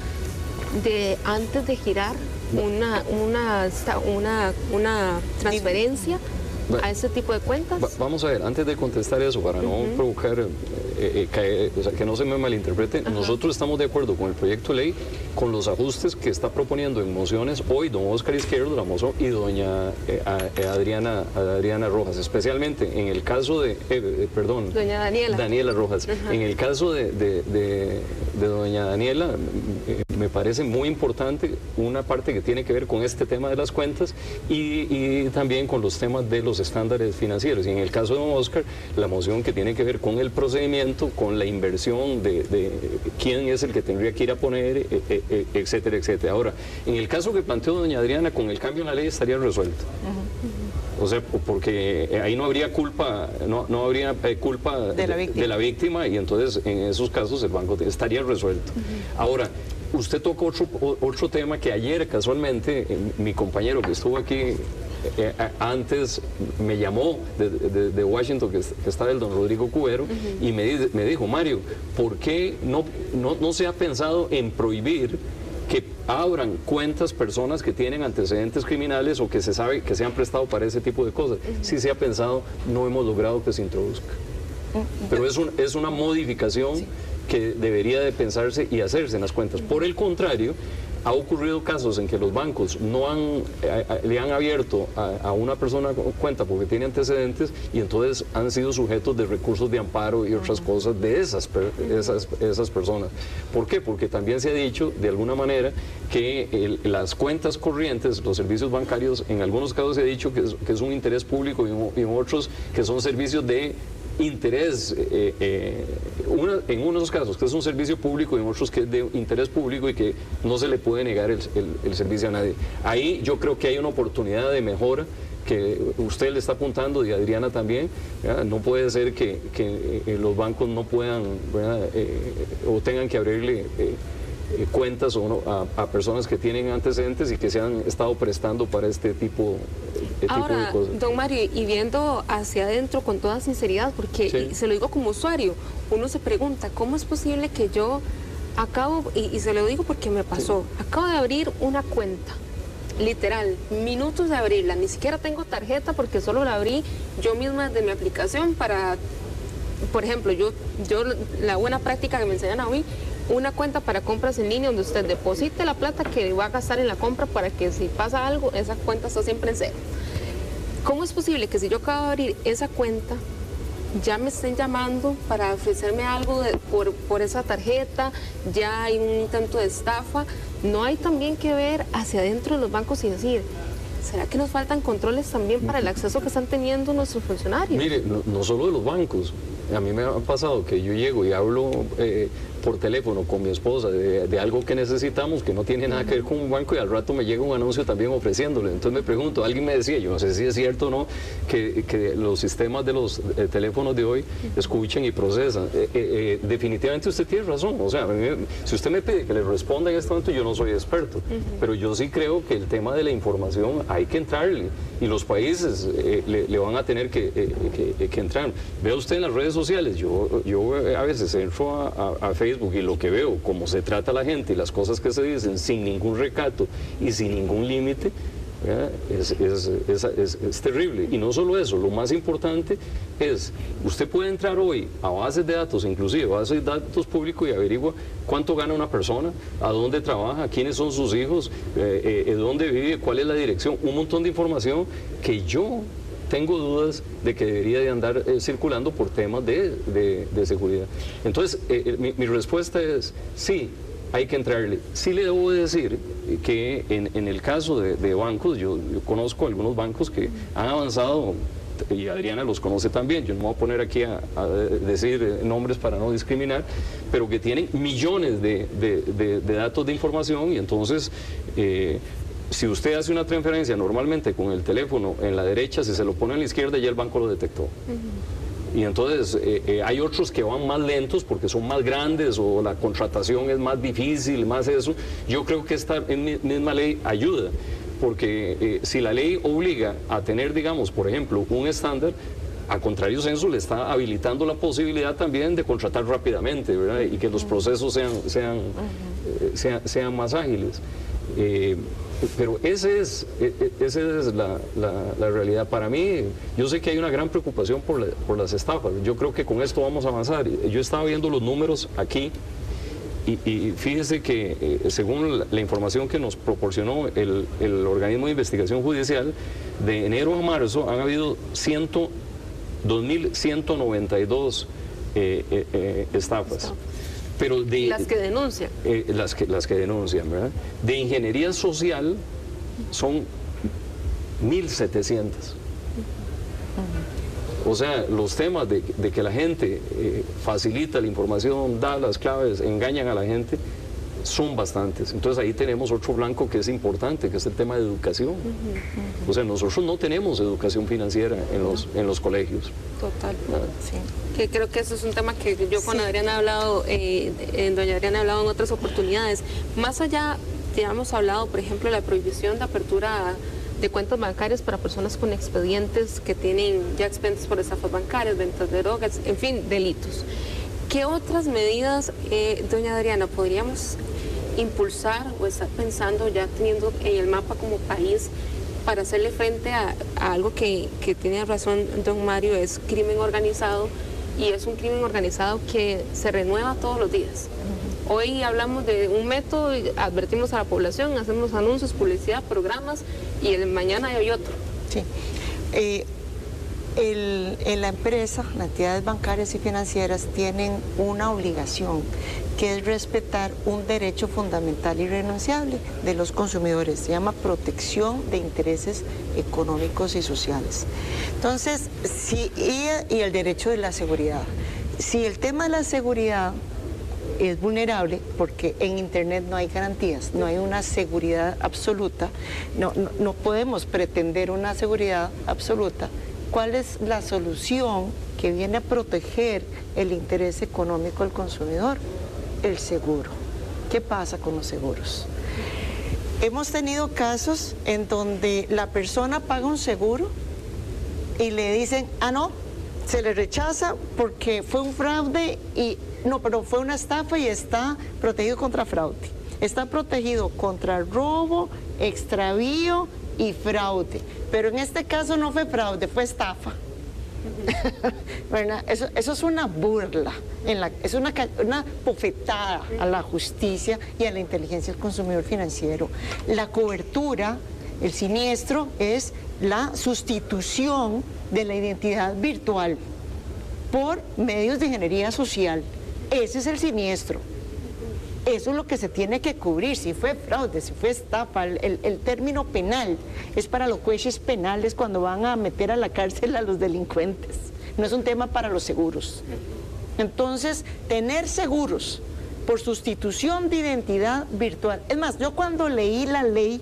de antes de girar una transferencia a ese tipo de cuentas? Vamos a ver, antes de contestar eso, para no provocar, o sea, que no se me malinterprete, nosotros estamos de acuerdo con el proyecto de ley, con los ajustes que está proponiendo en mociones hoy don Óscar Izquierdo, la mozo, y doña Adriana Rojas, especialmente en el caso de, doña Daniela Rojas. En el caso de doña Daniela, me parece muy importante una parte que tiene que ver con este tema de las cuentas y también con los temas de los estándares financieros. Y en el caso de don Óscar, la moción que tiene que ver con el procedimiento, con la inversión de quién es el que tendría que ir a poner, etcétera, etcétera. Ahora, en el caso que planteó doña Adriana, con el cambio en la ley estaría resuelto. O sea, porque ahí no habría culpa, no habría culpa de la víctima, y entonces en esos casos el banco estaría resuelto. Ahora, usted tocó otro tema que ayer casualmente mi compañero que estuvo aquí antes me llamó de Washington, que está el don Rodrigo Cubero, y me dijo, Mario, ¿por qué no se ha pensado en prohibir que abran cuentas personas que tienen antecedentes criminales o que se sabe que se han prestado para ese tipo de cosas? Sí se ha pensado, no hemos logrado que se introduzca. Pero es una modificación que debería de pensarse y hacerse en las cuentas. Por el contrario, ha ocurrido casos en que los bancos le han abierto a una persona cuenta porque tiene antecedentes, y entonces han sido sujetos de recursos de amparo y otras cosas de esas personas. ¿Por qué? Porque también se ha dicho de alguna manera que las cuentas corrientes, los servicios bancarios, en algunos casos se ha dicho que es un interés público, y en otros que son servicios de interés, en unos casos que es un servicio público y en otros que es de interés público y que no se le puede negar el servicio a nadie. Ahí yo creo que hay una oportunidad de mejora que usted le está apuntando, y Adriana también. No puede ser que los bancos no puedan, o tengan que abrirle cuentas a personas que tienen antecedentes y que se han estado prestando para este tipo de cosas. Don Mario, y viendo hacia adentro con toda sinceridad, porque se lo digo como usuario, uno se pregunta, ¿cómo es posible que yo acabo, y se lo digo porque me pasó, acabo de abrir una cuenta, literal, minutos de abrirla, ni siquiera tengo tarjeta porque solo la abrí yo misma desde mi aplicación para, por ejemplo, yo la buena práctica que me enseñan a mí, una cuenta para compras en línea donde usted deposite la plata que va a gastar en la compra para que si pasa algo, esa cuenta está siempre en cero. ¿Cómo es posible que si yo acabo de abrir esa cuenta, ya me estén llamando para ofrecerme algo por esa tarjeta, ya hay un intento de estafa? No hay también que ver hacia adentro de los bancos y decir, ¿será que nos faltan controles también para el acceso que están teniendo nuestros funcionarios? Mire, no solo de los bancos. A mí me ha pasado que yo llego y hablo por teléfono con mi esposa de algo que necesitamos que no tiene nada que ver con un banco, y al rato me llega un anuncio también ofreciéndole. Entonces me pregunto, alguien me decía, yo no sé si es cierto o no, que los sistemas de los teléfonos de hoy escuchan y procesan. Definitivamente usted tiene razón. O sea, si usted me pide que le responda en este momento, yo no soy experto, pero yo sí creo que el tema de la información hay que entrarle, y los países le van a tener que entrar. Vea usted en las redes sociales, yo a veces entro a Facebook y lo que veo, cómo se trata a la gente y las cosas que se dicen sin ningún recato y sin ningún límite, es terrible. Y no solo eso, lo más importante es, usted puede entrar hoy a bases de datos, inclusive bases de datos públicos, y averigua cuánto gana una persona, a dónde trabaja, quiénes son sus hijos, dónde vive, cuál es la dirección, un montón de información que yo tengo dudas de que debería de andar circulando por temas de seguridad. Entonces, mi respuesta es sí, hay que entrarle. Sí le debo decir que en el caso de bancos, yo conozco algunos bancos que han avanzado, y Adriana los conoce también, yo no me voy a poner aquí a decir nombres para no discriminar, pero que tienen millones de datos de información, y entonces si usted hace una transferencia normalmente con el teléfono en la derecha, si se lo pone en la izquierda, ya el banco lo detectó. Y entonces hay otros que van más lentos porque son más grandes o la contratación es más difícil, más eso. Yo creo que esta misma ley ayuda, porque si la ley obliga a tener, digamos, por ejemplo, un estándar, a contrario censo le está habilitando la posibilidad también de contratar rápidamente, ¿verdad? Y que los procesos sean más ágiles. Pero esa es la realidad. Para mí, yo sé que hay una gran preocupación por las estafas. Yo creo que con esto vamos a avanzar. Yo estaba viendo los números aquí y fíjese que según la información que nos proporcionó el organismo de investigación judicial, de enero a marzo han habido 2.192 estafas. Pero de las que denuncian. Las que denuncian, ¿verdad? De ingeniería social son 1.700. O sea, los temas de que la gente facilita la información, da las claves, engañan a la gente, son bastantes. Entonces ahí tenemos otro blanco que es importante, que es el tema de educación. O sea, nosotros no tenemos educación financiera en los colegios. Total, sí. Que creo que eso es un tema que yo con Adriana he hablado, doña Adriana he hablado en otras oportunidades. Más allá, ya hemos hablado, por ejemplo, de la prohibición de apertura de cuentas bancarias para personas con expedientes que tienen ya expedientes por estafas bancarias, ventas de drogas, en fin, delitos. ¿Qué otras medidas, doña Adriana, podríamos impulsar o estar pensando, ya teniendo en el mapa como país, para hacerle frente a algo que tiene razón don Mario, es crimen organizado, y es un crimen organizado que se renueva todos los días? Hoy hablamos de un método, advertimos a la población, hacemos anuncios, publicidad, programas, y mañana hay otro. Sí. La empresa, las entidades bancarias y financieras tienen una obligación, que es respetar un derecho fundamental y irrenunciable de los consumidores. Se llama protección de intereses económicos y sociales. Entonces, y el derecho de la seguridad. Si el tema de la seguridad es vulnerable, porque en Internet no hay garantías, no hay una seguridad absoluta, no podemos pretender una seguridad absoluta. ¿Cuál es la solución que viene a proteger el interés económico del consumidor? El seguro. ¿Qué pasa con los seguros? Hemos tenido casos en donde la persona paga un seguro y le dicen, no, se le rechaza porque fue un fraude pero fue una estafa y está protegido contra fraude. Está protegido contra robo, extravío y fraude. Pero en este caso no fue fraude, fue estafa. ¿Verdad? Eso es una burla, es una bofetada a la justicia y a la inteligencia del consumidor financiero. La cobertura, el siniestro, es la sustitución de la identidad virtual por medios de ingeniería social. Ese es el siniestro. Eso es lo que se tiene que cubrir, si fue fraude, si fue estafa. El término penal es para los jueces penales cuando van a meter a la cárcel a los delincuentes. No es un tema para los seguros. Entonces, tener seguros por sustitución de identidad virtual. Es más, yo cuando leí la ley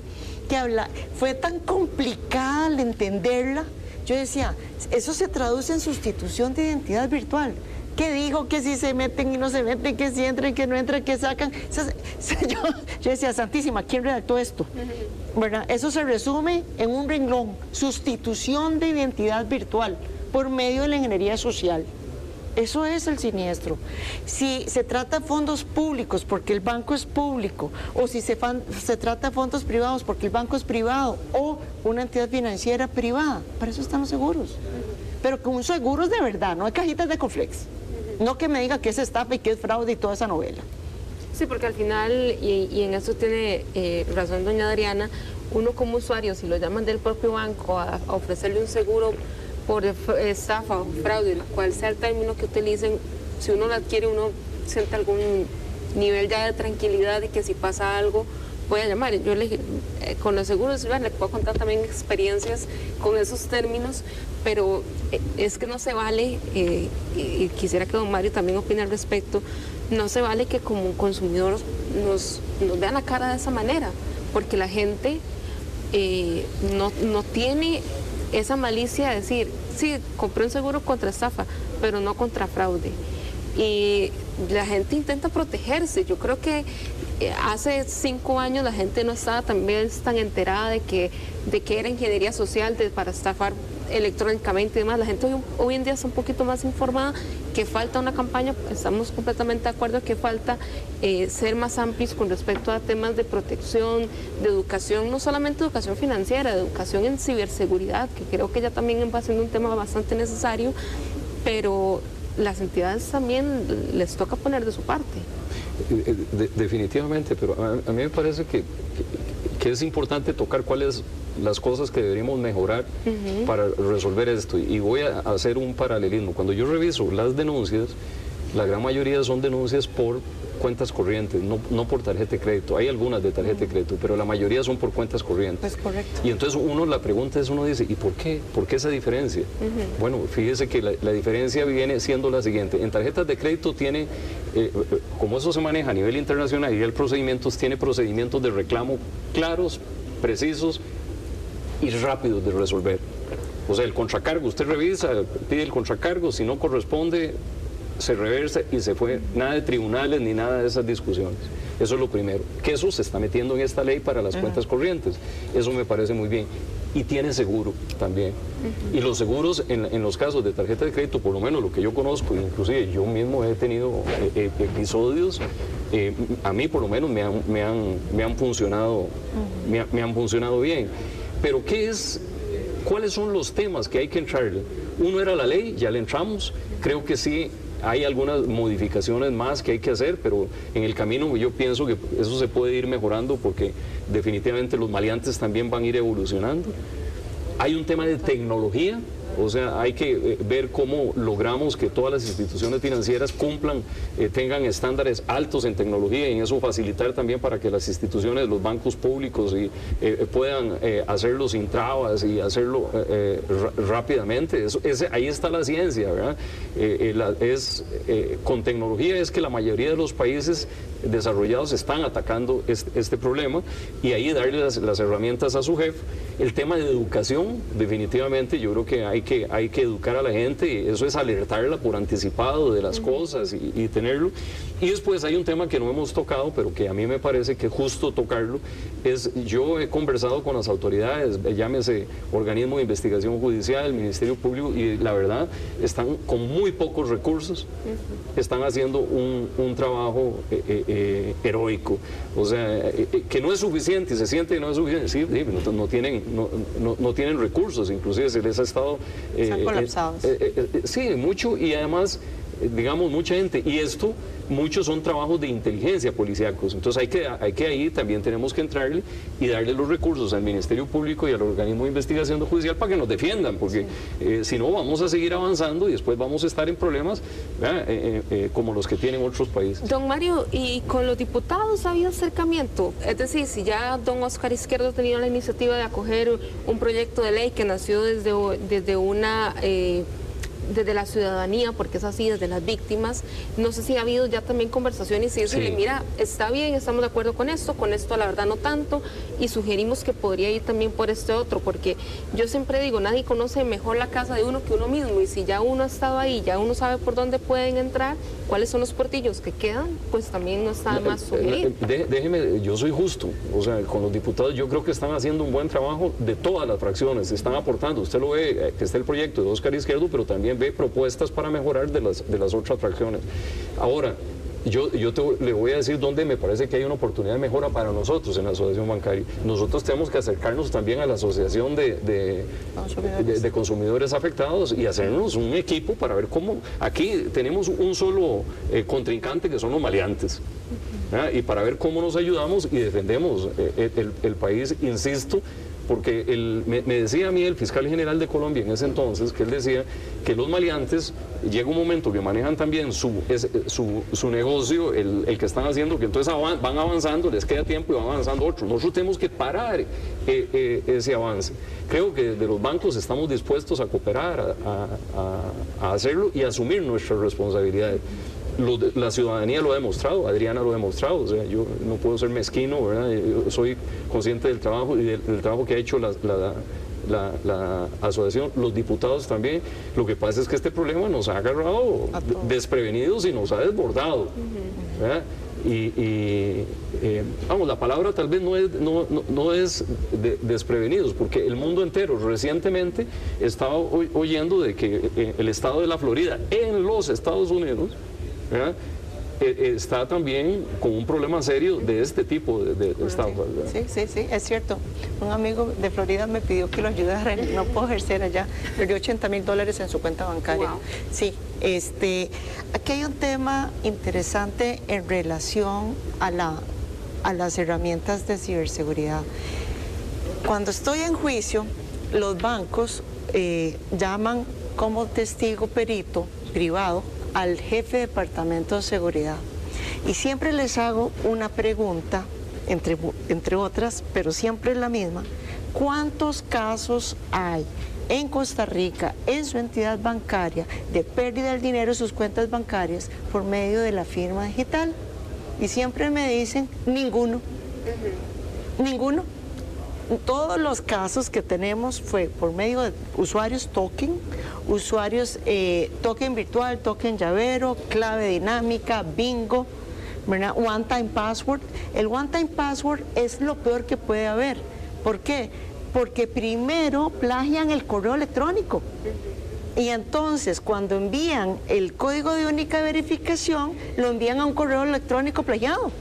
que habla, fue tan complicada al entenderla, yo decía, eso se traduce en sustitución de identidad virtual. ¿Qué dijo? Que si se meten y no se meten, que si entran, que no entran, que sacan. Yo decía, Santísima, ¿quién redactó esto? ¿Verdad? Eso se resume en un renglón: sustitución de identidad virtual por medio de la ingeniería social. Eso es el siniestro. Si se trata de fondos públicos porque el banco es público, o si se trata de fondos privados porque el banco es privado, o una entidad financiera privada, para eso están los seguros. Pero con seguros de verdad, no hay cajitas de Coflex. No que me diga que es estafa y que es fraude y toda esa novela. Sí, porque al final, y en eso tiene razón doña Adriana, uno como usuario, si lo llaman del propio banco a ofrecerle un seguro por estafa o fraude, cual sea el término que utilicen, si uno lo adquiere, uno siente algún nivel ya de tranquilidad de que si pasa algo, voy a llamar. Yo con los seguros, le puedo contar también experiencias con esos términos, pero es que no se vale, y quisiera que don Mario también opine al respecto, no se vale que como consumidor nos vean la cara de esa manera, porque la gente no tiene esa malicia de decir, sí, compré un seguro contra estafa, pero no contra fraude. Y la gente intenta protegerse. Yo creo que hace 5 años la gente no estaba tan enterada de que era ingeniería social para estafar electrónicamente y demás. La gente hoy en día está un poquito más informada, que falta una campaña, estamos completamente de acuerdo que falta ser más amplios con respecto a temas de protección, de educación, no solamente educación financiera, de educación en ciberseguridad, que creo que ya también va siendo un tema bastante necesario, pero las entidades también les toca poner de su parte. Definitivamente, pero a mí me parece que es importante tocar cuáles las cosas que deberíamos mejorar para resolver esto. Y voy a hacer un paralelismo. Cuando yo reviso las denuncias, la gran mayoría son denuncias por cuentas corrientes, no por tarjeta de crédito. Hay algunas de tarjeta de crédito, pero la mayoría son por cuentas corrientes. Es correcto. Y entonces la pregunta es, uno dice, ¿y por qué? ¿Por qué esa diferencia? Bueno, fíjese que la diferencia viene siendo la siguiente. En tarjetas de crédito tiene, como eso se maneja a nivel internacional y el procedimientos, tiene procedimientos de reclamo claros, precisos y rápidos de resolver. O sea, el contracargo, usted revisa, pide el contracargo, si no corresponde, se reversa y se fue. Nada de tribunales ni nada de esas discusiones. Eso es lo primero. Que eso se está metiendo en esta ley para las cuentas corrientes. Eso me parece muy bien. Y tiene seguro también. Y los seguros en los casos de tarjeta de crédito, por lo menos lo que yo conozco, inclusive yo mismo he tenido episodios, a mí por lo menos me han funcionado, me han funcionado bien. Pero ¿cuáles son los temas que hay que entrarle? Uno era la ley, ya le entramos. Creo que sí hay algunas modificaciones más que hay que hacer, pero en el camino yo pienso que eso se puede ir mejorando porque definitivamente los maleantes también van a ir evolucionando. Hay un tema de tecnología. O sea, hay que ver cómo logramos que todas las instituciones financieras cumplan, tengan estándares altos en tecnología y en eso facilitar también para que las instituciones, los bancos públicos puedan hacerlo sin trabas y hacerlo rápidamente. Ahí está la ciencia, ¿verdad? Con tecnología es que la mayoría de los países desarrollados están atacando este problema y ahí darle las herramientas a su jefe. El tema de educación, definitivamente, yo creo que hay que educar a la gente, y eso es alertarla por anticipado de las cosas y tenerlo. Y después hay un tema que no hemos tocado, pero que a mí me parece que es justo tocarlo, yo he conversado con las autoridades, llámese organismo de investigación judicial, el Ministerio Público, y la verdad, están con muy pocos recursos, están haciendo un trabajo heroico, o sea, que no es suficiente, se siente que no es suficiente, sí, no tienen recursos, inclusive se les ha estado... Están colapsados. Sí, mucho, y además, digamos, mucha gente, y esto, muchos son trabajos de inteligencia policíacos, entonces hay que ahí también tenemos que entrarle y darle los recursos al Ministerio Público y al organismo de investigación judicial para que nos defiendan, porque si no vamos a seguir avanzando y después vamos a estar en problemas como los que tienen otros países. Don Mario, ¿y con los diputados ha habido acercamiento? Es decir, si ya don Oscar Izquierdo ha tenido la iniciativa de acoger un proyecto de ley que nació desde la ciudadanía, porque es así, desde las víctimas, no sé si ha habido ya también conversaciones y decirle, mira, está bien, estamos de acuerdo con esto la verdad no tanto, y sugerimos que podría ir también por este otro, porque yo siempre digo, nadie conoce mejor la casa de uno que uno mismo, y si ya uno ha estado ahí, ya uno sabe por dónde pueden entrar, cuáles son los portillos que quedan, pues también no está más sugerir. Déjeme, yo soy justo, o sea, con los diputados yo creo que están haciendo un buen trabajo de todas las fracciones, están aportando, usted lo ve, que está el proyecto de Oscar Izquierdo, pero también ve propuestas para mejorar de las otras fracciones. Ahora, yo le voy a decir dónde me parece que hay una oportunidad de mejora para nosotros en la asociación bancaria. Nosotros tenemos que acercarnos también a la asociación de consumidores afectados y hacernos un equipo para ver cómo, aquí tenemos un solo contrincante que son los maleantes, y para ver cómo nos ayudamos y defendemos el país, insisto, porque me decía a mí el fiscal general de Colombia en ese entonces, que él decía que los maleantes llega un momento que manejan también su negocio, el que están haciendo, que entonces van avanzando, les queda tiempo y van avanzando otros. Nosotros tenemos que parar ese avance. Creo que de los bancos estamos dispuestos a cooperar, a hacerlo y a asumir nuestras responsabilidades. La ciudadanía lo ha demostrado, Adriana lo ha demostrado, o sea, yo no puedo ser mezquino, ¿verdad? Yo soy consciente del trabajo y del trabajo que ha hecho la asociación, los diputados también. Lo que pasa es que este problema nos ha agarrado desprevenidos y nos ha desbordado, ¿verdad? Vamos, la palabra tal vez no es desprevenidos, porque el mundo entero recientemente estaba oyendo de que el estado de la Florida en los Estados Unidos, ¿verdad?, está también con un problema serio de este tipo de estafa. Sí, es cierto. Un amigo de Florida me pidió que lo ayudara, no puedo ejercer allá, perdió $80,000 en su cuenta bancaria. Wow. Sí, aquí hay un tema interesante en relación a las herramientas de ciberseguridad. Cuando estoy en juicio, los bancos llaman como testigo perito privado al jefe de departamento de seguridad, y siempre les hago una pregunta, entre otras, pero siempre es la misma: ¿cuántos casos hay en Costa Rica, en su entidad bancaria, de pérdida del dinero de sus cuentas bancarias por medio de la firma digital? Y siempre me dicen: ninguno. Ninguno. Todos los casos que tenemos fue por medio de usuarios token, token virtual, token llavero, clave dinámica, bingo, ¿verdad? One time password. El one time password es lo peor que puede haber. ¿Por qué? Porque primero plagian el correo electrónico. Y entonces cuando envían el código de única verificación, lo envían a un correo electrónico plagiado.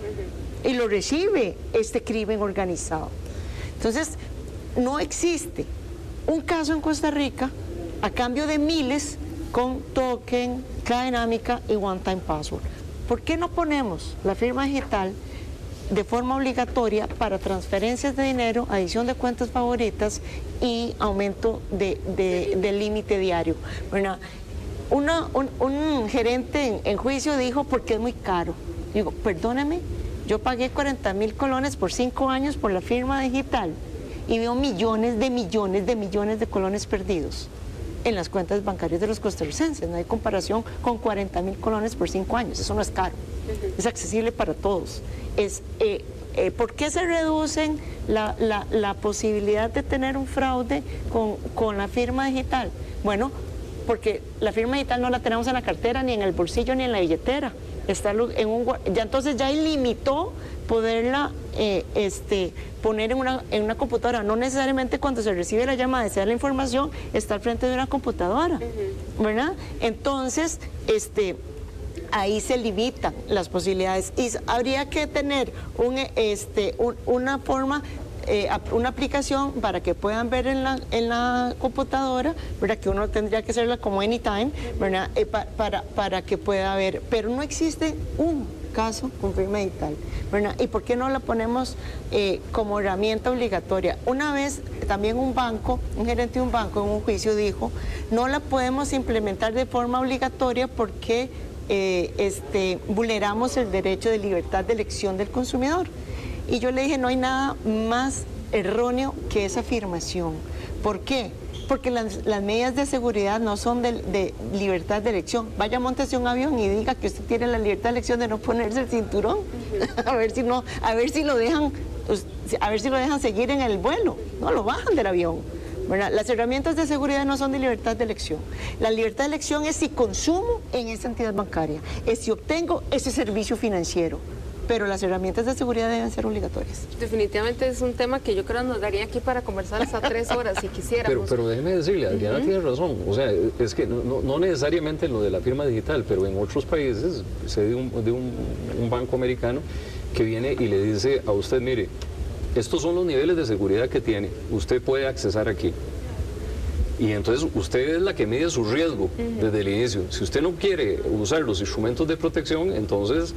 Y lo recibe este crimen organizado. Entonces, no existe un caso en Costa Rica a cambio de miles con token, clave dinámica y one time password. ¿Por qué no ponemos la firma digital de forma obligatoria para transferencias de dinero, adición de cuentas favoritas y aumento del límite diario? Bueno, un gerente en juicio dijo: porque es muy caro. Digo, perdóneme, yo pagué 40,000 colones por 5 años por la firma digital y veo millones de colones perdidos en las cuentas bancarias de los costarricenses. No hay comparación con 40,000 colones por 5 años. Eso no es caro, es accesible para todos. ¿Por qué se reducen la posibilidad de tener un fraude con la firma digital? Bueno, porque la firma digital no la tenemos en la cartera, ni en el bolsillo, ni en la billetera. Está ya entonces ya limitó poderla poner en una computadora. No necesariamente cuando se recibe la llamada y se da la información está al frente de una computadora, ¿verdad? Entonces, ahí se limitan las posibilidades y habría que tener una forma, una aplicación para que puedan ver en la computadora, ¿verdad? Que uno tendría que hacerla como anytime, ¿verdad? Para que pueda ver, pero no existe un caso con firma digital, ¿verdad? ¿Y por qué no la ponemos como herramienta obligatoria? Una vez también un gerente de un banco en un juicio dijo: no la podemos implementar de forma obligatoria porque vulneramos el derecho de libertad de elección del consumidor. Y yo le dije: no hay nada más erróneo que esa afirmación. ¿Por qué? Porque las medidas de seguridad no son de libertad de elección. Vaya, móntese un avión y diga que usted tiene la libertad de elección de no ponerse el cinturón. a ver si lo dejan seguir en el vuelo. No, lo bajan del avión, ¿verdad? Las herramientas de seguridad no son de libertad de elección. La libertad de elección es si consumo en esa entidad bancaria, es si obtengo ese servicio financiero. Pero las herramientas de seguridad deben ser obligatorias. Definitivamente es un tema que yo creo nos daría aquí para conversar hasta 3 horas si quisiéramos. Pero déjeme decirle, Adriana tiene razón. O sea, es que no necesariamente lo de la firma digital, pero en otros países, sé de un banco americano que viene y le dice a usted: mire, estos son los niveles de seguridad que tiene, usted puede accesar aquí. Y entonces usted es la que mide su riesgo desde el inicio. Si usted no quiere usar los instrumentos de protección, entonces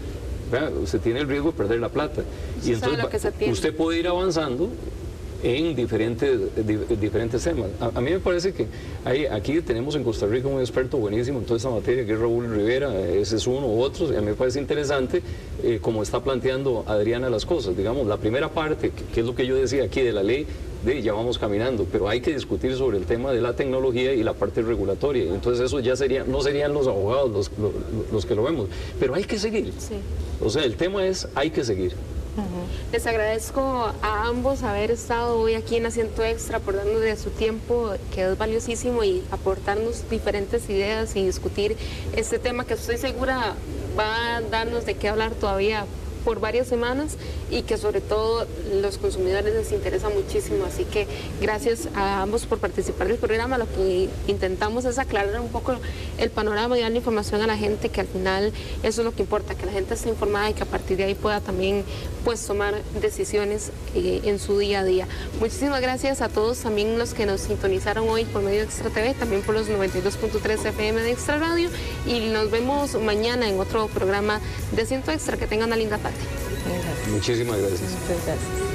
usted tiene el riesgo de perder la plata. Y entonces usted puede ir avanzando en diferentes temas. A mí me parece que aquí tenemos en Costa Rica un experto buenísimo en toda esta materia, que es Raúl Rivera. Ese es uno u otros. A mí me parece interesante cómo está planteando Adriana las cosas. Digamos, la primera parte, que es lo que yo decía aquí de la ley, ya vamos caminando, pero hay que discutir sobre el tema de la tecnología y la parte regulatoria. Entonces eso ya no serían los abogados los que lo vemos, pero hay que seguir. Sí. O sea, el tema es: hay que seguir. Les agradezco a ambos haber estado hoy aquí en Asiento Extra, aportando de su tiempo, que es valiosísimo, y aportarnos diferentes ideas y discutir este tema que estoy segura va a darnos de qué hablar todavía por varias semanas y que sobre todo los consumidores les interesa muchísimo. Así que gracias a ambos por participar del programa. Lo que intentamos es aclarar un poco el panorama y dar la información a la gente, que al final eso es lo que importa, que la gente esté informada y que a partir de ahí pueda también pues tomar decisiones en su día a día. Muchísimas gracias a todos también los que nos sintonizaron hoy por medio de Extra TV, también por los 92.3 FM de Extra Radio, y nos vemos mañana en otro programa de Asiento Extra. Que tengan una linda tarde. Muchísimas gracias. Muchas gracias.